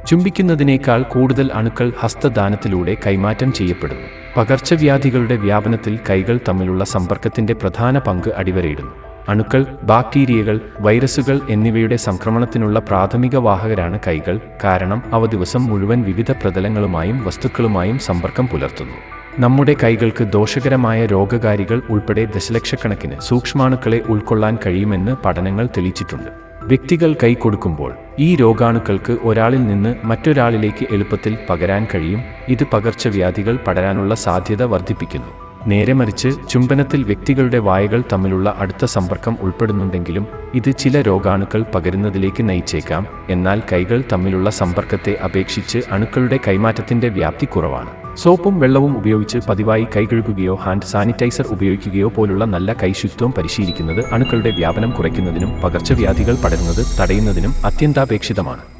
ചുംബിക്കുന്നതിനേക്കാൾ കൂടുതൽ അണുക്കൾ ഹസ്തദാനത്തിലൂടെ കൈമാറ്റം ചെയ്യപ്പെടുന്നു. പകർച്ചവ്യാധികളുടെ വ്യാപനത്തിൽ കൈകൾ തമ്മിലുള്ള സമ്പർക്കത്തിന്റെ പ്രധാന പങ്ക് അടിവരയിടുന്നു. അണുക്കൾ, ബാക്ടീരിയകൾ, വൈറസുകൾ എന്നിവയുടെ സംക്രമണത്തിനുള്ള പ്രാഥമിക വാഹകരാണ് കൈകൾ. കാരണം അവ ദിവസം മുഴുവൻ വിവിധ പ്രതലങ്ങളുമായും വസ്തുക്കളുമായും സമ്പർക്കം പുലർത്തുന്നു. നമ്മുടെ കൈകൾക്ക് ദോഷകരമായ രോഗകാരികൾ ഉൾപ്പെടെ ദശലക്ഷക്കണക്കിന് സൂക്ഷ്മാണുക്കളെ ഉൾക്കൊള്ളാൻ കഴിയുമെന്ന് പഠനങ്ങൾ തെളിയിച്ചിട്ടുണ്ട്. വ്യക്തികൾ കൈ കൊടുക്കുമ്പോൾ ഈ രോഗാണുക്കൾക്ക് ഒരാളിൽ നിന്ന് മറ്റൊരാളിലേക്ക് എളുപ്പത്തിൽ പകരാൻ കഴിയും. ഇത് പകർച്ചവ്യാധികൾ പടരാനുള്ള സാധ്യത വർദ്ധിപ്പിക്കുന്നു. നേരെമറിച്ച് ചുംബനത്തിൽ വ്യക്തികളുടെ വായകൾ തമ്മിലുള്ള അടുത്ത സമ്പർക്കം ഉൾപ്പെടുന്നുണ്ടെങ്കിലും ഇത് ചില രോഗാണുക്കൾ പകരുന്നതിലേക്ക് നയിച്ചേക്കാം. എന്നാൽ കൈകൾ തമ്മിലുള്ള സമ്പർക്കത്തെ അപേക്ഷിച്ച് അണുക്കളുടെ കൈമാറ്റത്തിന്റെ വ്യാപ്തി കുറവാണ്. സോപ്പും വെള്ളവും ഉപയോഗിച്ച് പതിവായി കൈ കഴുകുകയോ ഹാൻഡ് സാനിറ്റൈസർ ഉപയോഗിക്കുകയോ പോലുള്ള നല്ല കൈശുചിത്വം പരിശീലിക്കുന്നത് അണുക്കളുടെ വ്യാപനം കുറയ്ക്കുന്നതിനും പകർച്ചവ്യാധികൾ പടരുന്നത് തടയുന്നതിനും അത്യന്താപേക്ഷിതമാണ്.